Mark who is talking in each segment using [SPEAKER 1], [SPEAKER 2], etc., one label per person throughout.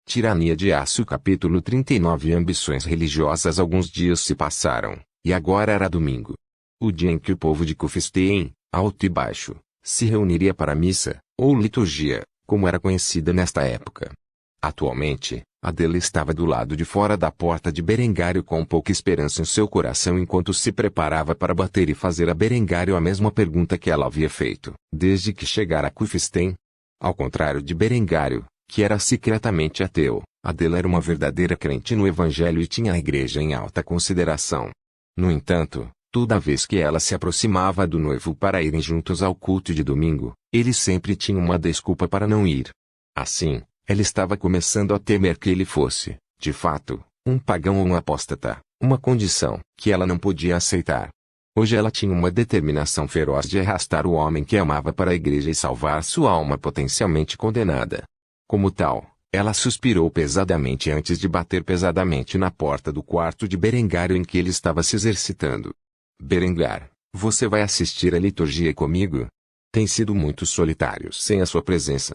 [SPEAKER 1] Tirania de Aço capítulo 39 Ambições religiosas. Alguns dias se passaram, e agora era domingo. O dia em que o povo de Cufestein, alto e baixo, se reuniria para a missa, ou liturgia, como era conhecida nesta época. Atualmente, Adela estava do lado de fora da porta de Berengário com pouca esperança em seu coração enquanto se preparava para bater e fazer a Berengário a mesma pergunta que ela havia feito, desde que chegara a Cufestein. Ao contrário de Berengário, que era secretamente ateu, Adela era uma verdadeira crente no Evangelho e tinha a igreja em alta consideração. No entanto, toda vez que ela se aproximava do noivo para irem juntos ao culto de domingo, ele sempre tinha uma desculpa para não ir. Assim, ela estava começando a temer que ele fosse, de fato, um pagão ou um apóstata, uma condição que ela não podia aceitar. Hoje ela tinha uma determinação feroz de arrastar o homem que amava para a igreja e salvar sua alma potencialmente condenada. Como tal, ela suspirou pesadamente antes de bater pesadamente na porta do quarto de Berengário em que ele estava se exercitando. Berengar, você vai assistir à liturgia comigo? Tem sido muito solitário sem a sua presença.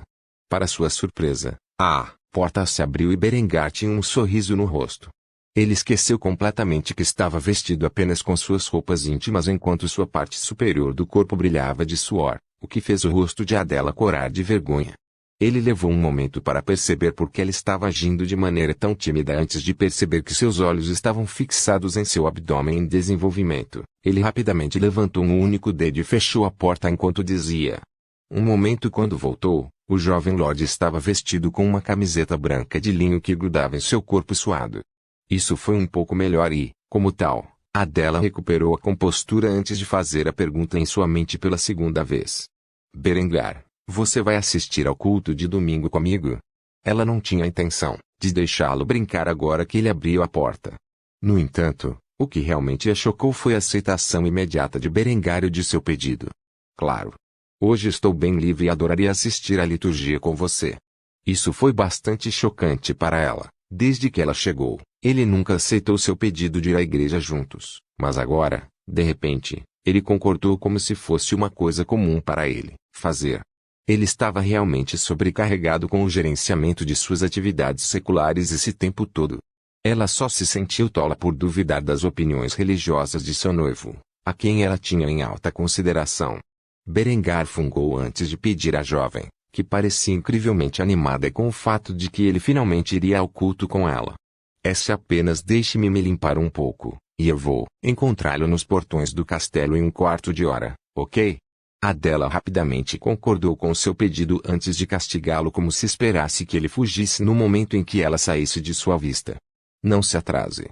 [SPEAKER 1] Para sua surpresa, a porta se abriu e Berengar tinha um sorriso no rosto. Ele esqueceu completamente que estava vestido apenas com suas roupas íntimas enquanto sua parte superior do corpo brilhava de suor, o que fez o rosto de Adela corar de vergonha. Ele levou um momento para perceber por que ela estava agindo de maneira tão tímida antes de perceber que seus olhos estavam fixados em seu abdômen em desenvolvimento. Ele rapidamente levantou um único dedo e fechou a porta enquanto dizia. Um momento quando voltou, o jovem Lorde estava vestido com uma camiseta branca de linho que grudava em seu corpo suado. Isso foi um pouco melhor e, como tal, Adela recuperou a compostura antes de fazer a pergunta em sua mente pela segunda vez. Berengar, você vai assistir ao culto de domingo comigo? Ela não tinha a intenção de deixá-lo brincar agora que ele abriu a porta. No entanto, o que realmente a chocou foi a aceitação imediata de Berengário de seu pedido. Claro. Hoje estou bem livre e adoraria assistir à liturgia com você. Isso foi bastante chocante para ela. Desde que ela chegou, ele nunca aceitou seu pedido de ir à igreja juntos, mas agora, de repente, ele concordou como se fosse uma coisa comum para ele fazer. Ele estava realmente sobrecarregado com o gerenciamento de suas atividades seculares esse tempo todo. Ela só se sentiu tola por duvidar das opiniões religiosas de seu noivo, a quem ela tinha em alta consideração. Berengar fungou antes de pedir à jovem, que parecia incrivelmente animada com o fato de que ele finalmente iria ao culto com ela. Apenas deixe-me me limpar um pouco, e eu vou encontrá-lo nos portões do castelo em um quarto de hora, ok? Adela rapidamente concordou com seu pedido antes de castigá-lo como se esperasse que ele fugisse no momento em que ela saísse de sua vista. Não se atrase.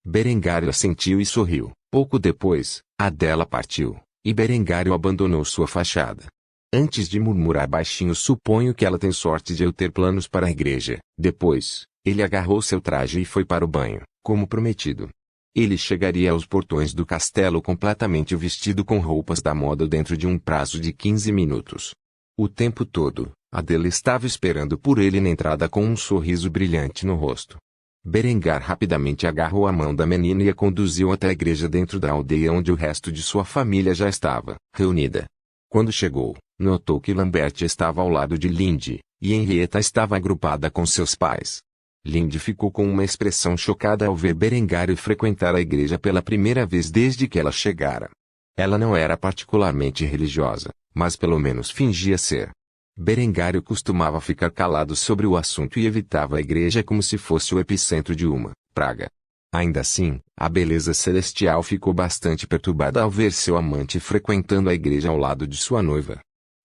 [SPEAKER 1] Berengário assentiu e sorriu. Pouco depois, Adela partiu, e Berengário abandonou sua fachada. Antes de murmurar baixinho, suponho que ela tem sorte de eu ter planos para a igreja. Depois, ele agarrou seu traje e foi para o banho, como prometido. Ele chegaria aos portões do castelo completamente vestido com roupas da moda dentro de um prazo de 15 minutos. O tempo todo, Adela estava esperando por ele na entrada com um sorriso brilhante no rosto. Berengar rapidamente agarrou a mão da menina e a conduziu até a igreja dentro da aldeia onde o resto de sua família já estava reunida. Quando chegou, notou que Lambert estava ao lado de Lindy, e Henrietta estava agrupada com seus pais. Lindy ficou com uma expressão chocada ao ver Berengário frequentar a igreja pela primeira vez desde que ela chegara. Ela não era particularmente religiosa, mas pelo menos fingia ser. Berengário costumava ficar calado sobre o assunto e evitava a igreja como se fosse o epicentro de uma praga. Ainda assim, a beleza celestial ficou bastante perturbada ao ver seu amante frequentando a igreja ao lado de sua noiva.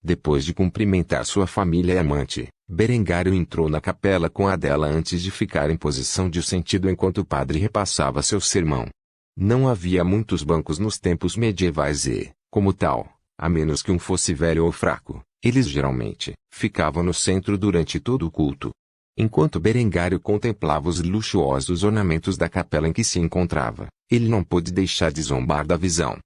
[SPEAKER 1] Depois de cumprimentar sua família e amante, Berengário entrou na capela com Adela antes de ficar em posição de sentido enquanto o padre repassava seu sermão. Não havia muitos bancos nos tempos medievais e, como tal, a menos que um fosse velho ou fraco, eles geralmente ficavam no centro durante todo o culto. Enquanto Berengário contemplava os luxuosos ornamentos da capela em que se encontrava, ele não pôde deixar de zombar da visão.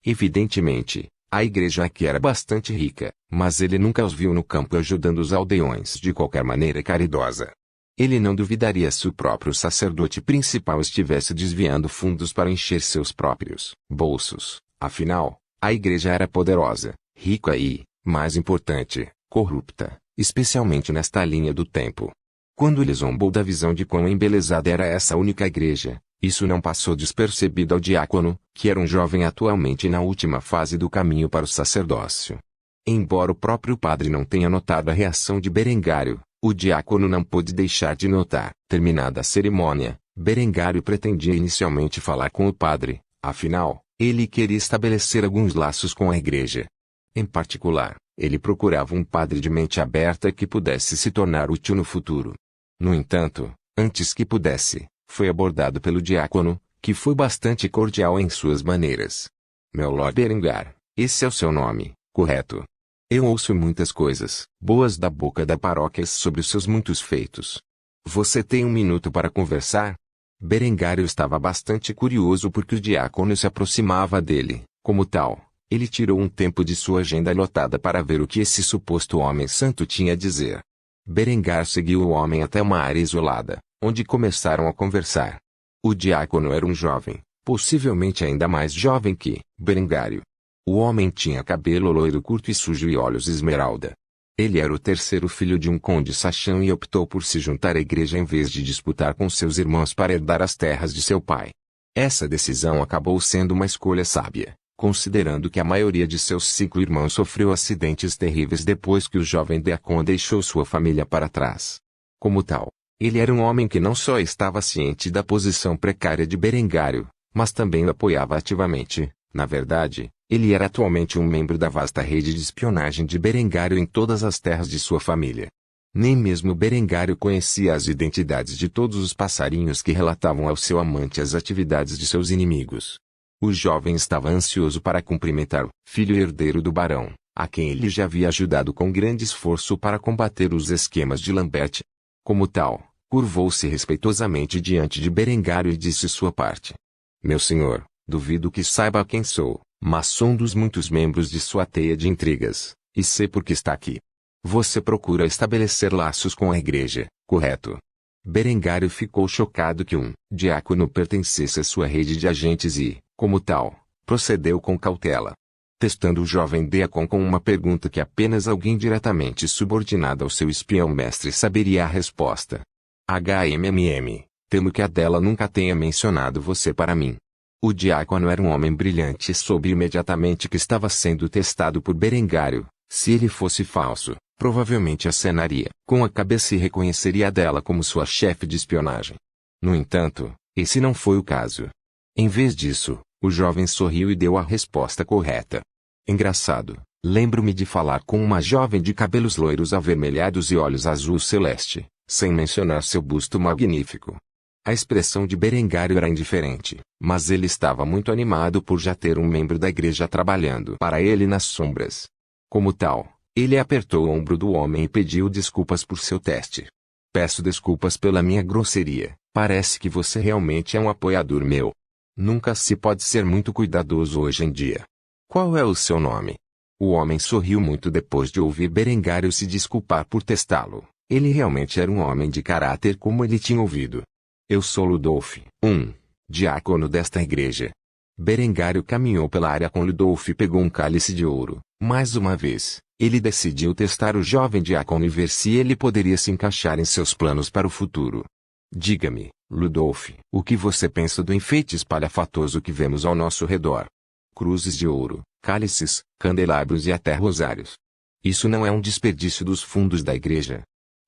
[SPEAKER 1] Evidentemente, a igreja aqui era bastante rica, mas ele nunca os viu no campo ajudando os aldeões de qualquer maneira caridosa. Ele não duvidaria se o próprio sacerdote principal estivesse desviando fundos para encher seus próprios bolsos. Afinal, a igreja era poderosa, rica e, mais importante, corrupta, especialmente nesta linha do tempo. Quando ele zombou da visão de quão embelezada era essa única igreja, isso não passou despercebido ao diácono, que era um jovem atualmente na última fase do caminho para o sacerdócio. Embora o próprio padre não tenha notado a reação de Berengário, o diácono não pôde deixar de notar. Terminada a cerimônia, Berengário pretendia inicialmente falar com o padre, afinal, ele queria estabelecer alguns laços com a igreja. Em particular, ele procurava um padre de mente aberta que pudesse se tornar útil no futuro. No entanto, antes que pudesse, foi abordado pelo diácono, que foi bastante cordial em suas maneiras. Meu Lord Berengar, esse é o seu nome, correto? Eu ouço muitas coisas boas da boca da paróquia sobre os seus muitos feitos. Você tem um minuto para conversar? Berengário estava bastante curioso porque o diácono se aproximava dele. Como tal, ele tirou um tempo de sua agenda lotada para ver o que esse suposto homem santo tinha a dizer. Berengar seguiu o homem até uma área isolada, onde começaram a conversar. O diácono era um jovem, possivelmente ainda mais jovem que Berengário. O homem tinha cabelo loiro curto e sujo e olhos esmeralda. Ele era o terceiro filho de um conde saxão e optou por se juntar à igreja em vez de disputar com seus irmãos para herdar as terras de seu pai. Essa decisão acabou sendo uma escolha sábia, considerando que a maioria de seus 5 irmãos sofreu acidentes terríveis depois que o jovem Deacon deixou sua família para trás. Como tal, ele era um homem que não só estava ciente da posição precária de Berengário, mas também o apoiava ativamente. Na verdade, ele era atualmente um membro da vasta rede de espionagem de Berengário em todas as terras de sua família. Nem mesmo Berengário conhecia as identidades de todos os passarinhos que relatavam ao seu amante as atividades de seus inimigos. O jovem estava ansioso para cumprimentar o filho herdeiro do barão, a quem ele já havia ajudado com grande esforço para combater os esquemas de Lambert. Como tal, curvou-se respeitosamente diante de Berengário e disse sua parte. Meu senhor, duvido que saiba quem sou, mas sou um dos muitos membros de sua teia de intrigas, e sei por que está aqui. Você procura estabelecer laços com a igreja, correto? Berengário ficou chocado que um diácono pertencesse à sua rede de agentes e, como tal, procedeu com cautela. Testando o jovem Deacon com uma pergunta que apenas alguém diretamente subordinado ao seu espião mestre saberia a resposta. Temo que a dela nunca tenha mencionado você para mim. O diácono era um homem brilhante e soube imediatamente que estava sendo testado por Berengário. Se ele fosse falso, provavelmente acenaria com a cabeça e reconheceria a dela como sua chefe de espionagem. No entanto, esse não foi o caso. Em vez disso, o jovem sorriu e deu a resposta correta. Engraçado, lembro-me de falar com uma jovem de cabelos loiros avermelhados e olhos azul celeste, sem mencionar seu busto magnífico. A expressão de Berengário era indiferente, mas ele estava muito animado por já ter um membro da igreja trabalhando para ele nas sombras. Como tal, ele apertou o ombro do homem e pediu desculpas por seu teste. Peço desculpas pela minha grosseria, parece que você realmente é um apoiador meu. Nunca se pode ser muito cuidadoso hoje em dia. Qual é o seu nome? O homem sorriu muito depois de ouvir Berengário se desculpar por testá-lo. Ele realmente era um homem de caráter como ele tinha ouvido. Eu sou Ludolf, diácono desta igreja. Berengário caminhou pela área com Ludolf e pegou um cálice de ouro. Mais uma vez, ele decidiu testar o jovem diácono e ver se ele poderia se encaixar em seus planos para o futuro. Diga-me, Ludolf, o que você pensa do enfeite espalhafatoso que vemos ao nosso redor? Cruzes de ouro, cálices, candelabros e até rosários. Isso não é um desperdício dos fundos da igreja?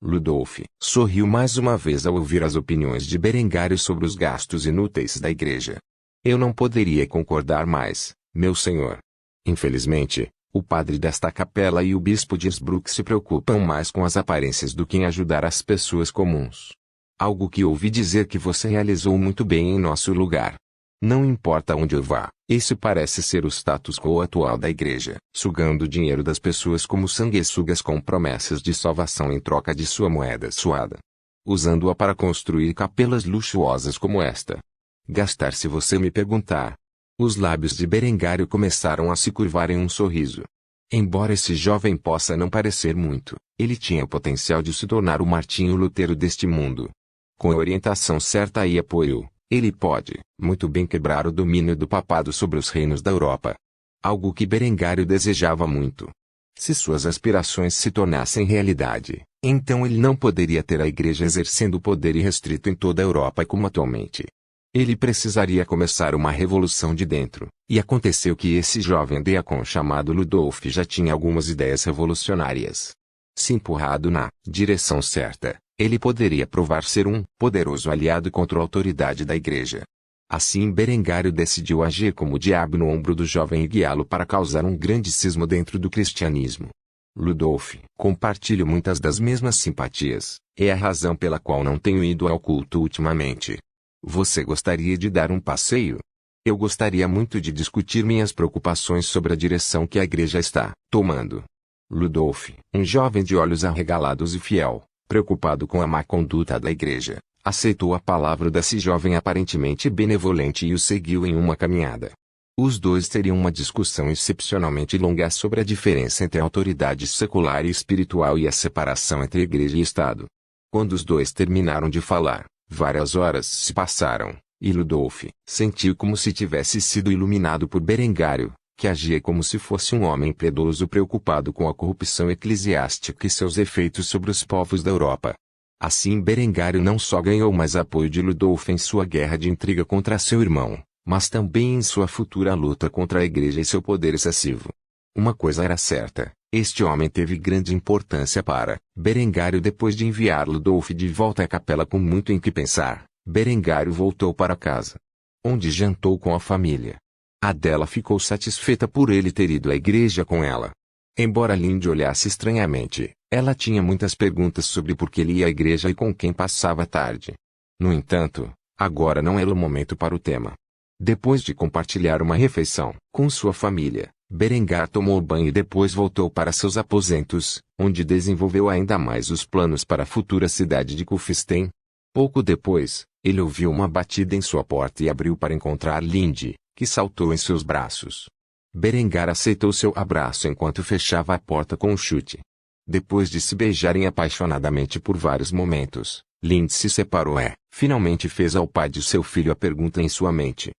[SPEAKER 1] Ludolf sorriu mais uma vez ao ouvir as opiniões de Berengário sobre os gastos inúteis da igreja. Eu não poderia concordar mais, meu senhor. Infelizmente, o padre desta capela e o bispo de Innsbruck se preocupam mais com as aparências do que em ajudar as pessoas comuns. Algo que ouvi dizer que você realizou muito bem em nosso lugar. Não importa onde eu vá, esse parece ser o status quo atual da igreja, sugando o dinheiro das pessoas como sanguessugas com promessas de salvação em troca de sua moeda suada. Usando-a para construir capelas luxuosas como esta. Gastar se você me perguntar. Os lábios de Berengário começaram a se curvar em um sorriso. Embora esse jovem possa não parecer muito, ele tinha o potencial de se tornar o Martinho Lutero deste mundo. Com a orientação certa e apoio, ele pode, muito bem quebrar o domínio do papado sobre os reinos da Europa. Algo que Berengário desejava muito. Se suas aspirações se tornassem realidade, então ele não poderia ter a igreja exercendo poder irrestrito em toda a Europa como atualmente. Ele precisaria começar uma revolução de dentro, e aconteceu que esse jovem diácono chamado Ludolf já tinha algumas ideias revolucionárias. Se empurrado na direção certa, ele poderia provar ser um poderoso aliado contra a autoridade da igreja. Assim Berengário decidiu agir como o diabo no ombro do jovem e guiá-lo para causar um grande cisma dentro do cristianismo. Ludolf, compartilho muitas das mesmas simpatias, é a razão pela qual não tenho ido ao culto ultimamente. Você gostaria de dar um passeio? Eu gostaria muito de discutir minhas preocupações sobre a direção que a igreja está tomando. Ludolf, um jovem de olhos arregalados e fiel, preocupado com a má conduta da igreja, aceitou a palavra desse jovem aparentemente benevolente e o seguiu em uma caminhada. Os dois teriam uma discussão excepcionalmente longa sobre a diferença entre a autoridade secular e espiritual e a separação entre igreja e Estado. Quando os dois terminaram de falar, várias horas se passaram, e Ludolf sentiu como se tivesse sido iluminado por Berengário, que agia como se fosse um homem piedoso preocupado com a corrupção eclesiástica e seus efeitos sobre os povos da Europa. Assim Berengário não só ganhou mais apoio de Ludolf em sua guerra de intriga contra seu irmão, mas também em sua futura luta contra a igreja e seu poder excessivo. Uma coisa era certa, este homem teve grande importância para Berengário. Depois de enviar Ludolf de volta à capela com muito em que pensar, Berengário voltou para casa, onde jantou com a família. Adela ficou satisfeita por ele ter ido à igreja com ela. Embora Linde olhasse estranhamente, ela tinha muitas perguntas sobre por que ele ia à igreja e com quem passava a tarde. No entanto, agora não era o momento para o tema. Depois de compartilhar uma refeição com sua família, Berengar tomou banho e depois voltou para seus aposentos, onde desenvolveu ainda mais os planos para a futura cidade de Kufstein. Pouco depois, ele ouviu uma batida em sua porta e abriu para encontrar Linde, que saltou em seus braços. Berengar aceitou seu abraço enquanto fechava a porta com um chute. Depois de se beijarem apaixonadamente por vários momentos, Linde se separou e, finalmente fez ao pai de seu filho a pergunta em sua mente.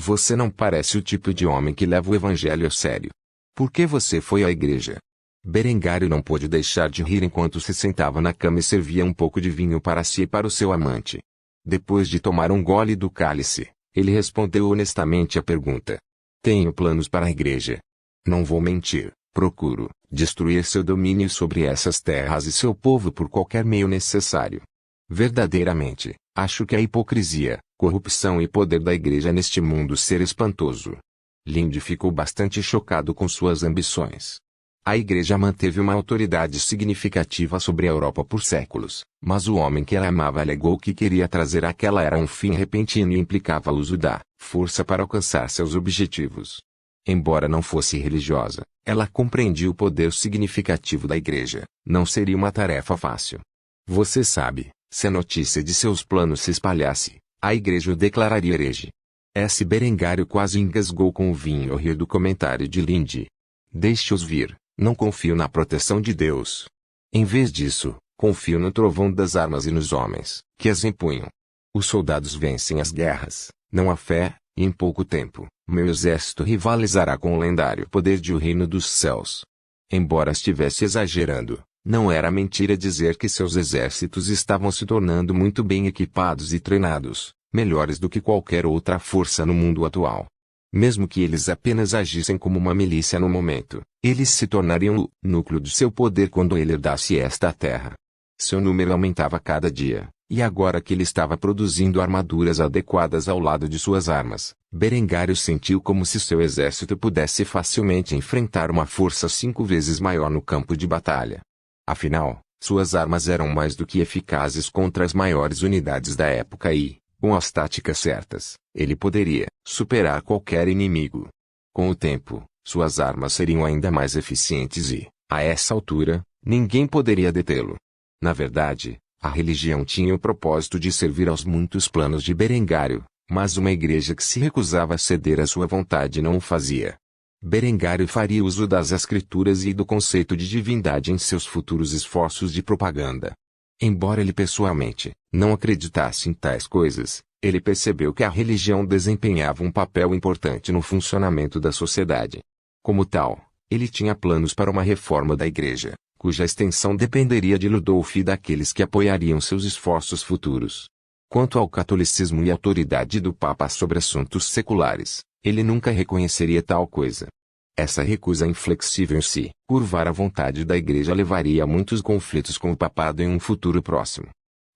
[SPEAKER 1] Você não parece o tipo de homem que leva o evangelho a sério. Por que você foi à igreja? Berengário não pôde deixar de rir enquanto se sentava na cama e servia um pouco de vinho para si e para o seu amante. Depois de tomar um gole do cálice, ele respondeu honestamente à pergunta. Tenho planos para a igreja. Não vou mentir, procuro destruir seu domínio sobre essas terras e seu povo por qualquer meio necessário. Verdadeiramente, acho que a hipocrisia, corrupção e poder da igreja neste mundo ser espantoso. Linde ficou bastante chocado com suas ambições. A igreja manteve uma autoridade significativa sobre a Europa por séculos, mas o homem que ela amava alegou que queria trazer àquela era um fim repentino e implicava o uso da força para alcançar seus objetivos. Embora não fosse religiosa, ela compreendia o poder significativo da igreja. Não seria uma tarefa fácil. Você sabe, se a notícia de seus planos se espalhasse, a igreja o declararia herege. S. Berengário quase engasgou com o vinho ao rir do comentário de Linde. Deixe-os vir, não confio na proteção de Deus. Em vez disso, confio no trovão das armas e nos homens, que as empunham. Os soldados vencem as guerras, não a fé, e em pouco tempo, meu exército rivalizará com o lendário poder de o reino dos céus. Embora estivesse exagerando, não era mentira dizer que seus exércitos estavam se tornando muito bem equipados e treinados, melhores do que qualquer outra força no mundo atual. Mesmo que eles apenas agissem como uma milícia no momento, eles se tornariam o núcleo de seu poder quando ele herdasse esta terra. Seu número aumentava cada dia, e agora que ele estava produzindo armaduras adequadas ao lado de suas armas, Berengário sentiu como se seu exército pudesse facilmente enfrentar uma força 5 vezes maior no campo de batalha. Afinal, suas armas eram mais do que eficazes contra as maiores unidades da época e, com as táticas certas, ele poderia superar qualquer inimigo. Com o tempo, suas armas seriam ainda mais eficientes e, a essa altura, ninguém poderia detê-lo. Na verdade, a religião tinha o propósito de servir aos muitos planos de Berengário, mas uma igreja que se recusava a ceder à sua vontade não o fazia. Berengário faria uso das escrituras e do conceito de divindade em seus futuros esforços de propaganda. Embora ele pessoalmente não acreditasse em tais coisas, ele percebeu que a religião desempenhava um papel importante no funcionamento da sociedade. Como tal, Ele tinha planos para uma reforma da igreja, cuja extensão dependeria de Ludolf e daqueles que apoiariam seus esforços futuros. Quanto ao catolicismo e autoridade do Papa sobre assuntos seculares, ele nunca reconheceria tal coisa. Essa recusa inflexível em si, curvar a vontade da igreja levaria a muitos conflitos com o papado em um futuro próximo.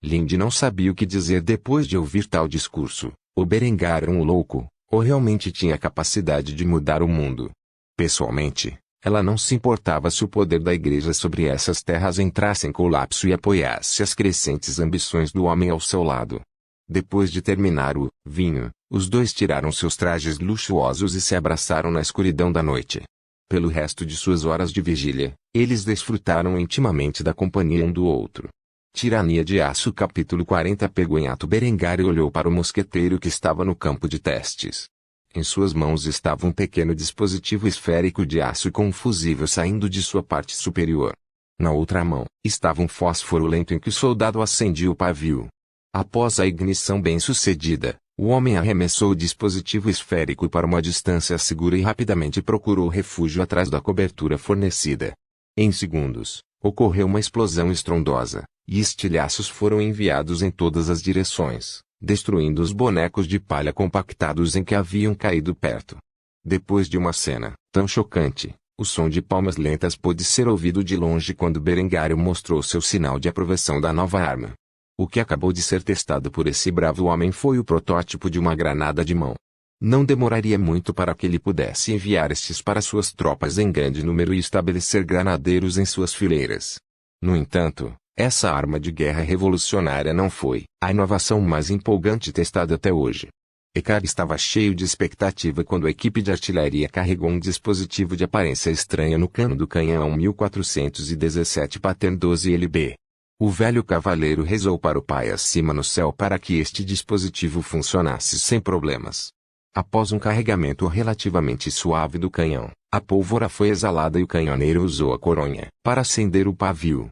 [SPEAKER 1] Linde não sabia o que dizer depois de ouvir tal discurso. O Berengar era um louco, ou realmente tinha capacidade de mudar o mundo. Pessoalmente, ela não se importava se o poder da igreja sobre essas terras entrasse em colapso e apoiasse as crescentes ambições do homem ao seu lado. Depois de terminar o vinho, os dois tiraram seus trajes luxuosos e se abraçaram na escuridão da noite. Pelo resto de suas horas de vigília, eles desfrutaram intimamente da companhia um do outro. Tirania de Aço capítulo 40. Pegou em ato Berengar e olhou para o mosqueteiro que estava no campo de testes. Em suas mãos estava um pequeno dispositivo esférico de aço com um fusível saindo de sua parte superior. Na outra mão, estava um fósforo lento em que o soldado acendia o pavio. Após a ignição bem-sucedida, o homem arremessou o dispositivo esférico para uma distância segura e rapidamente procurou refúgio atrás da cobertura fornecida. Em segundos, ocorreu uma explosão estrondosa, e estilhaços foram enviados em todas as direções, destruindo os bonecos de palha compactados em que haviam caído perto. Depois de uma cena tão chocante, o som de palmas lentas pôde ser ouvido de longe quando Berengário mostrou seu sinal de aprovação da nova arma. O que acabou de ser testado por esse bravo homem foi o protótipo de uma granada de mão. Não demoraria muito para que ele pudesse enviar estes para suas tropas em grande número e estabelecer granadeiros em suas fileiras. No entanto, essa arma de guerra revolucionária não foi a inovação mais empolgante testada até hoje. Eckhart estava cheio de expectativa quando a equipe de artilharia carregou um dispositivo de aparência estranha no cano do canhão 1417 Pattern 12 LB. O velho cavaleiro rezou para o pai acima no céu para que este dispositivo funcionasse sem problemas. Após um carregamento relativamente suave do canhão, a pólvora foi exalada e o canhoneiro usou a coronha para acender o pavio.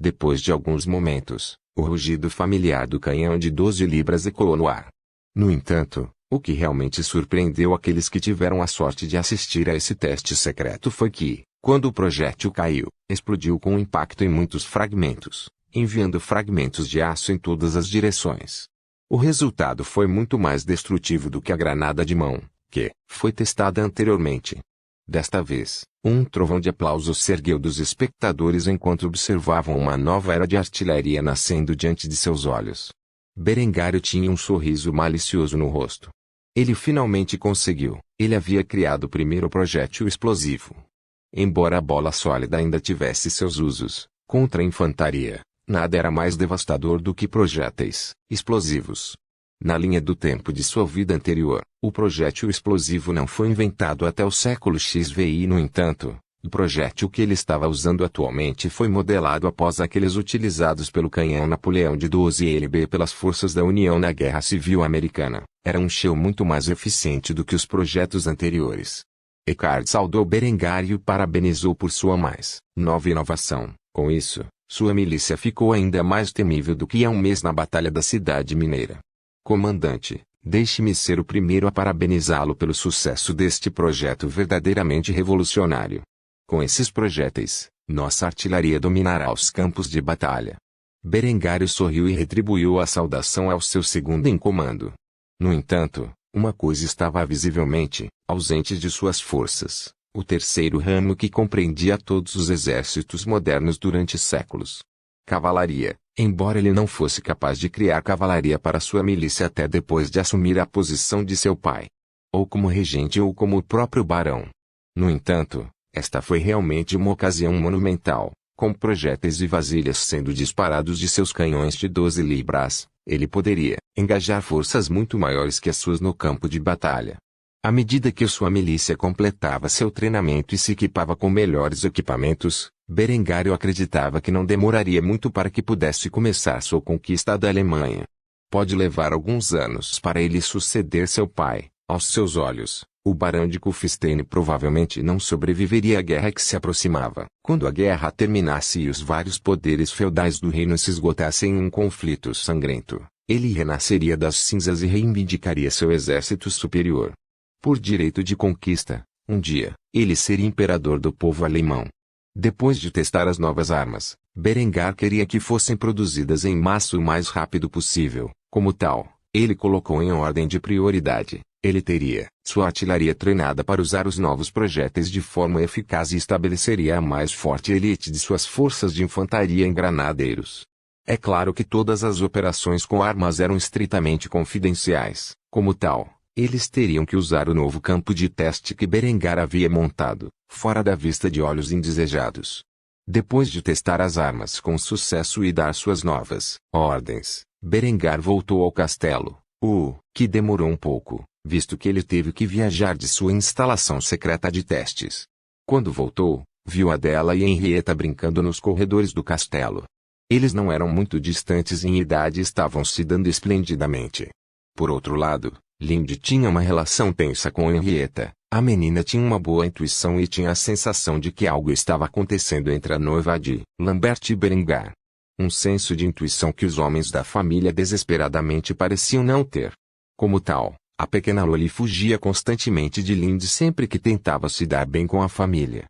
[SPEAKER 1] Depois de alguns momentos, o rugido familiar do canhão de 12 libras ecoou no ar. No entanto, o que realmente surpreendeu aqueles que tiveram a sorte de assistir a esse teste secreto foi que, quando o projétil caiu, explodiu com um impacto em muitos fragmentos, enviando fragmentos de aço em todas as direções. O resultado foi muito mais destrutivo do que a granada de mão, que foi testada anteriormente. Desta vez, um trovão de aplausos se ergueu dos espectadores enquanto observavam uma nova era de artilharia nascendo diante de seus olhos. Berengário tinha um sorriso malicioso no rosto. Ele finalmente conseguiu. Ele havia criado o primeiro projétil explosivo. Embora a bola sólida ainda tivesse seus usos contra a infantaria, nada era mais devastador do que projéteis explosivos. Na linha do tempo de sua vida anterior, o projétil explosivo não foi inventado até o século XVI. No entanto, o projétil que ele estava usando atualmente foi modelado após aqueles utilizados pelo canhão Napoleão de 12 LB pelas forças da União na Guerra Civil Americana. Era um shell muito mais eficiente do que os projetos anteriores. Eckhart saudou Berengário e o parabenizou por sua mais nova inovação. Com isso, sua milícia ficou ainda mais temível do que há um mês na Batalha da Cidade Mineira. Comandante, deixe-me ser o primeiro a parabenizá-lo pelo sucesso deste projeto verdadeiramente revolucionário. Com esses projéteis, nossa artilharia dominará os campos de batalha. Berengário sorriu e retribuiu a saudação ao seu segundo em comando. No entanto, uma coisa estava visivelmente ausente de suas forças: o terceiro ramo que compreendia todos os exércitos modernos durante séculos. Cavalaria. Embora ele não fosse capaz de criar cavalaria para sua milícia até depois de assumir a posição de seu pai, ou como regente ou como o próprio barão. No entanto, esta foi realmente uma ocasião monumental. Com projéteis e vasilhas sendo disparados de seus canhões de 12 libras, ele poderia engajar forças muito maiores que as suas no campo de batalha. À medida que sua milícia completava seu treinamento e se equipava com melhores equipamentos, Berengário acreditava que não demoraria muito para que pudesse começar sua conquista da Alemanha. Pode levar alguns anos para ele suceder seu pai. Aos seus olhos, o barão de Kufstein provavelmente não sobreviveria à guerra que se aproximava. Quando a guerra terminasse e os vários poderes feudais do reino se esgotassem em um conflito sangrento, ele renasceria das cinzas e reivindicaria seu exército superior. Por direito de conquista, Um dia, ele seria imperador do povo alemão. Depois de testar as novas armas, Berengar queria que fossem produzidas em massa o mais rápido possível. Como tal, ele colocou em ordem de prioridade. Ele teria sua artilharia treinada para usar os novos projéteis de forma eficaz e estabeleceria a mais forte elite de suas forças de infantaria em granadeiros. É claro que todas as operações com armas eram estritamente confidenciais. Como tal, eles teriam que usar o novo campo de teste que Berengar havia montado, fora da vista de olhos indesejados. Depois de testar as armas com sucesso e dar suas novas ordens, Berengar voltou ao castelo, o que demorou um pouco, visto que ele teve que viajar de sua instalação secreta de testes. Quando voltou, viu Adela e Henrietta brincando nos corredores do castelo. Eles não eram muito distantes em idade e estavam se dando esplendidamente. Por outro lado, Lindy tinha uma relação tensa com Henrietta. A menina tinha uma boa intuição e tinha a sensação de que algo estava acontecendo entre a noiva de Lambert e Berengar. Um senso de intuição que os homens da família desesperadamente pareciam não ter. Como tal, a pequena Loli fugia constantemente de Lindy sempre que tentava se dar bem com a família.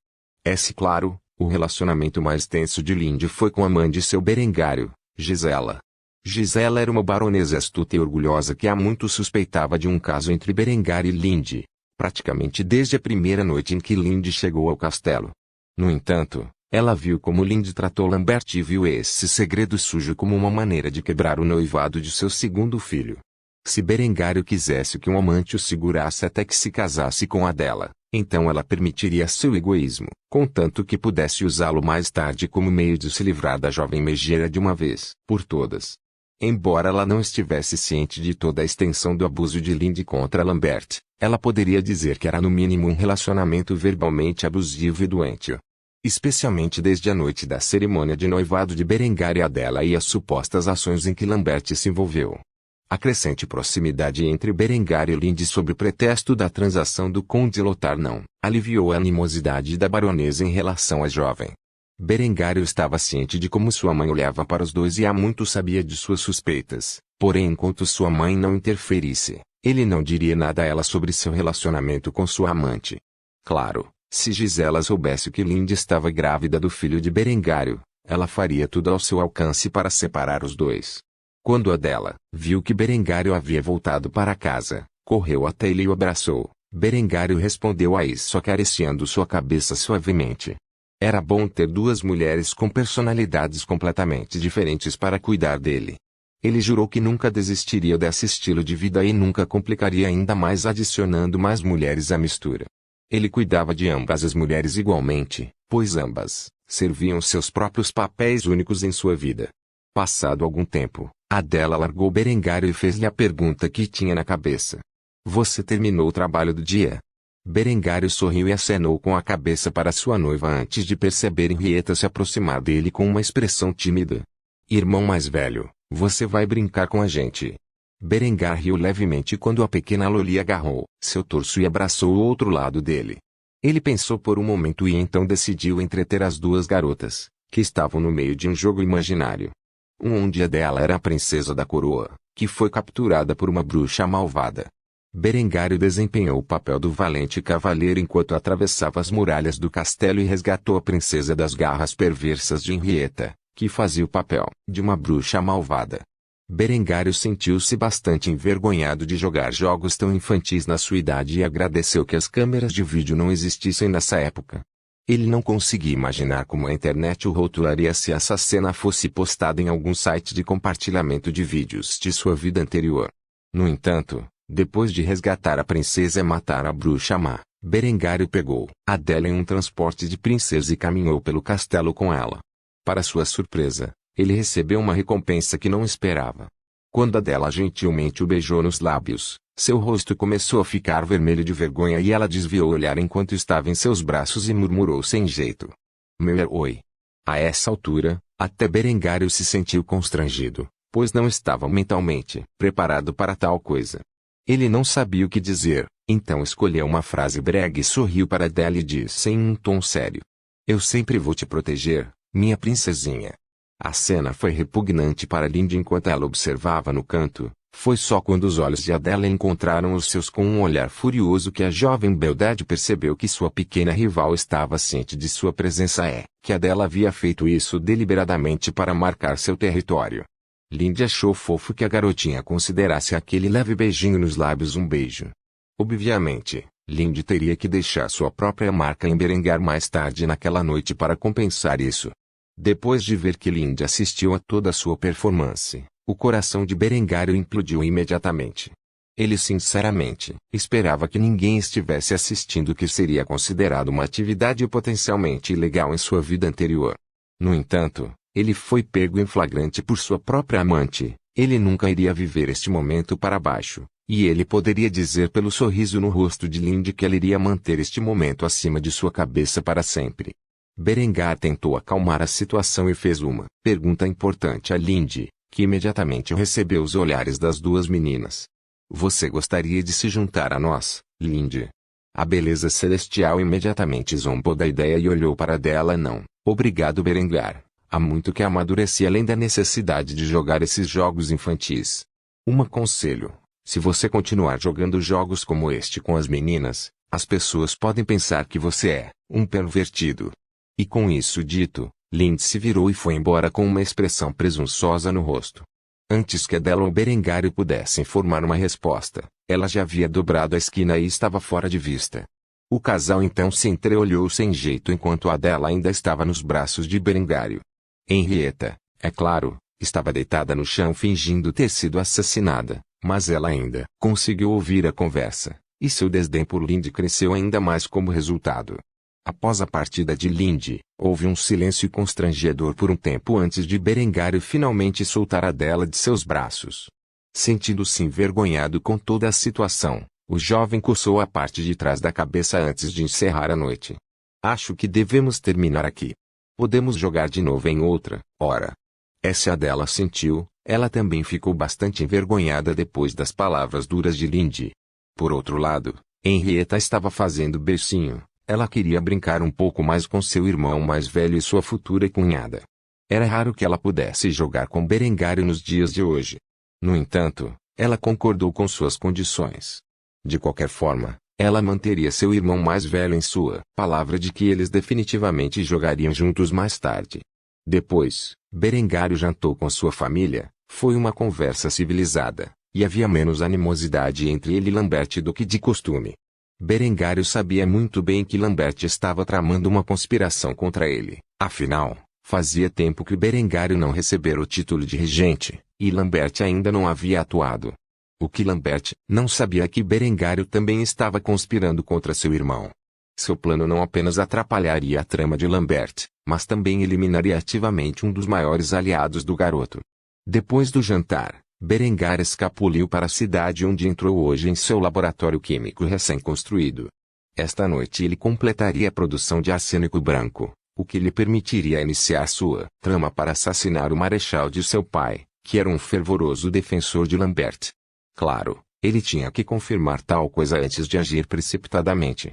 [SPEAKER 1] Claro, o relacionamento mais tenso de Lindy foi com a mãe de seu Berengário, Gisela. Gisela era uma baronesa astuta e orgulhosa que há muito suspeitava de um caso entre Berengar e Lindy, praticamente desde a primeira noite em que Lindy chegou ao castelo. No entanto, ela viu como Lindy tratou Lambert e viu esse segredo sujo como uma maneira de quebrar o noivado de seu segundo filho. Se Berengário quisesse que um amante o segurasse até que se casasse com Adela, então ela permitiria seu egoísmo, contanto que pudesse usá-lo mais tarde como meio de se livrar da jovem megera de uma vez por todas. Embora ela não estivesse ciente de toda a extensão do abuso de Lindy contra Lambert, ela poderia dizer que era no mínimo um relacionamento verbalmente abusivo e doentio. Especialmente desde a noite da cerimônia de noivado de Berengar e Adela e as supostas ações em que Lambert se envolveu. A crescente proximidade entre Berengar e Lindy sob pretexto da transação do conde Lothar não aliviou a animosidade da baronesa em relação à jovem. Berengário estava ciente de como sua mãe olhava para os dois e há muito sabia de suas suspeitas, porém enquanto sua mãe não interferisse, ele não diria nada a ela sobre seu relacionamento com sua amante. Claro, se Gisela soubesse que Lindy estava grávida do filho de Berengário, ela faria tudo ao seu alcance para separar os dois. Quando Adela viu que Berengário havia voltado para casa, correu até ele e o abraçou. Berengário respondeu a isso acariciando sua cabeça suavemente. Era bom ter duas mulheres com personalidades completamente diferentes para cuidar dele. Ele jurou que nunca desistiria desse estilo de vida e nunca complicaria ainda mais adicionando mais mulheres à mistura. Ele cuidava de ambas as mulheres igualmente, pois ambas serviam seus próprios papéis únicos em sua vida. Passado algum tempo, Adela largou Berengário e fez-lhe a pergunta que tinha na cabeça. Você terminou o trabalho do dia? Berengário sorriu e acenou com a cabeça para sua noiva antes de perceber Henrietta se aproximar dele com uma expressão tímida. Irmão mais velho, você vai brincar com a gente? Berengar riu levemente quando a pequena Loli agarrou seu torso e abraçou o outro lado dele. Ele pensou por um momento e então decidiu entreter as duas garotas, que estavam no meio de um jogo imaginário. Um dia dela era a princesa da coroa, que foi capturada por uma bruxa malvada. Berengário desempenhou o papel do valente cavaleiro enquanto atravessava as muralhas do castelo e resgatou a princesa das garras perversas de Henrietta, que fazia o papel de uma bruxa malvada. Berengário sentiu-se bastante envergonhado de jogar jogos tão infantis na sua idade e agradeceu que as câmeras de vídeo não existissem nessa época. Ele não conseguia imaginar como a internet o rotularia se essa cena fosse postada em algum site de compartilhamento de vídeos de sua vida anterior. No entanto, depois de resgatar a princesa e matar a bruxa má, Berengário pegou Adela em um transporte de princesa e caminhou pelo castelo com ela. Para sua surpresa, ele recebeu uma recompensa que não esperava. Quando Adela gentilmente o beijou nos lábios, seu rosto começou a ficar vermelho de vergonha e ela desviou o olhar enquanto estava em seus braços e murmurou sem jeito. Oi. A essa altura, até Berengário se sentiu constrangido, pois não estava mentalmente preparado para tal coisa. Ele não sabia o que dizer, então escolheu uma frase brega e sorriu para Adela e disse em um tom sério. Eu sempre vou te proteger, minha princesinha. A cena foi repugnante para Lindy enquanto ela observava no canto, Foi só quando os olhos de Adela encontraram os seus com um olhar furioso que a jovem beldade percebeu que sua pequena rival estava ciente de sua presença que Adela havia feito isso deliberadamente para marcar seu território. Lindy achou fofo que a garotinha considerasse aquele leve beijinho nos lábios um beijo. Obviamente, Lindy teria que deixar sua própria marca em Berengar mais tarde naquela noite para compensar isso. Depois de ver que Lindy assistiu a toda a sua performance, o coração de Berengário implodiu imediatamente. Ele sinceramente esperava que ninguém estivesse assistindo o que seria considerado uma atividade potencialmente ilegal em sua vida anterior. No entanto, ele foi pego em flagrante por sua própria amante. Ele nunca iria viver este momento para baixo, e ele poderia dizer pelo sorriso no rosto de Lindy que ela iria manter este momento acima de sua cabeça para sempre. Berengar tentou acalmar a situação e fez uma pergunta importante a Lindy, que imediatamente recebeu os olhares das duas meninas. Você gostaria de se juntar a nós, Lindy? A beleza celestial imediatamente zombou da ideia e olhou para dela. Não, obrigado Berengar. Há muito que amadureci além da necessidade de jogar esses jogos infantis. Um conselho: se você continuar jogando jogos como este com as meninas, as pessoas podem pensar que você é um pervertido. E com isso dito, Lindy se virou e foi embora com uma expressão presunçosa no rosto. Antes que Adela ou Berengário pudessem formar uma resposta, ela já havia dobrado a esquina e estava fora de vista. O casal então se entreolhou sem jeito enquanto Adela ainda estava nos braços de Berengário. Henrietta, é claro, estava deitada no chão fingindo ter sido assassinada, mas ela ainda conseguiu ouvir a conversa, e seu desdém por Lindy cresceu ainda mais como resultado. Após a partida de Lindy, houve um silêncio constrangedor por um tempo antes de Berengário finalmente soltar Adela de seus braços. Sentindo-se envergonhado com toda a situação, o jovem coçou a parte de trás da cabeça antes de encerrar a noite. Acho que devemos terminar aqui. Podemos jogar de novo em outra hora. Essa Adela sentiu, ela também ficou bastante envergonhada depois das palavras duras de Lindy. Por outro lado, Henrietta estava fazendo beicinho. Ela queria brincar um pouco mais com seu irmão mais velho e sua futura cunhada. Era raro que ela pudesse jogar com Berengário nos dias de hoje. No entanto, ela concordou com suas condições. De qualquer forma, ela manteria seu irmão mais velho em sua palavra de que eles definitivamente jogariam juntos mais tarde. Depois, Berengário jantou com sua família. Foi uma conversa civilizada, e havia menos animosidade entre ele e Lambert do que de costume. Berengário sabia muito bem que Lambert estava tramando uma conspiração contra ele. Afinal, fazia tempo que Berengário não recebera o título de regente, e Lambert ainda não havia atuado. O que Lambert não sabia é que Berengário também estava conspirando contra seu irmão. Seu plano não apenas atrapalharia a trama de Lambert, mas também eliminaria ativamente um dos maiores aliados do garoto. Depois do jantar, Berengar escapuliu para a cidade onde entrou hoje em seu laboratório químico recém-construído. Esta noite ele completaria a produção de arsênico branco, o que lhe permitiria iniciar sua trama para assassinar o marechal de seu pai, que era um fervoroso defensor de Lambert. Claro, ele tinha que confirmar tal coisa antes de agir precipitadamente.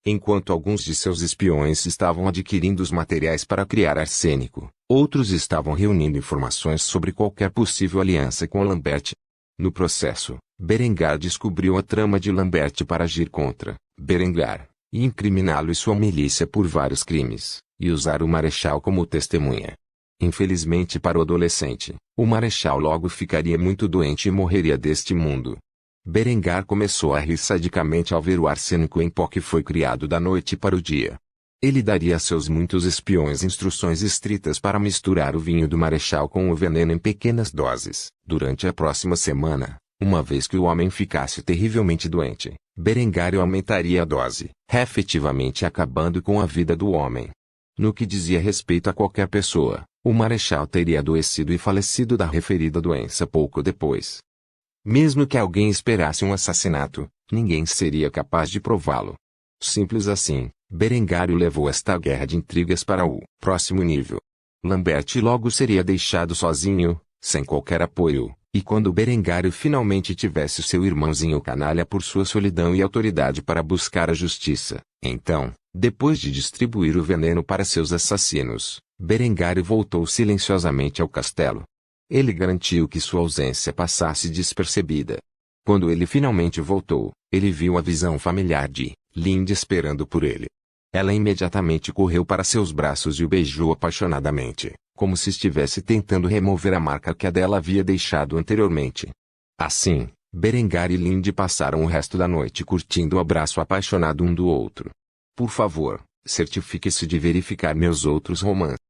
[SPEAKER 1] Enquanto alguns de seus espiões estavam adquirindo os materiais para criar arsênico, outros estavam reunindo informações sobre qualquer possível aliança com Lambert. No processo, Berengar descobriu a trama de Lambert para agir contra Berengar, e incriminá-lo e sua milícia por vários crimes, e usar o marechal como testemunha. Infelizmente para o adolescente, o marechal logo ficaria muito doente e morreria deste mundo. Berengar começou a rir sadicamente ao ver o arsênico em pó que foi criado da noite para o dia. Ele daria a seus muitos espiões instruções estritas para misturar o vinho do marechal com o veneno em pequenas doses. Durante a próxima semana, uma vez que o homem ficasse terrivelmente doente, Berengário aumentaria a dose, efetivamente acabando com a vida do homem. No que dizia respeito a qualquer pessoa, o marechal teria adoecido e falecido da referida doença pouco depois. Mesmo que alguém esperasse um assassinato, ninguém seria capaz de prová-lo. Simples assim, Berengário levou esta guerra de intrigas para o próximo nível. Lambert logo seria deixado sozinho, sem qualquer apoio, e quando Berengário finalmente tivesse seu irmãozinho canalha por sua solidão e autoridade para buscar a justiça, então, depois de distribuir o veneno para seus assassinos, Berengário voltou silenciosamente ao castelo. Ele garantiu que sua ausência passasse despercebida. Quando ele finalmente voltou, ele viu a visão familiar de Lindy esperando por ele. Ela imediatamente correu para seus braços e o beijou apaixonadamente, como se estivesse tentando remover a marca que a dela havia deixado anteriormente. Assim, Berengar e Lindy passaram o resto da noite curtindo o abraço apaixonado um do outro. Por favor, certifique-se de verificar meus outros romances.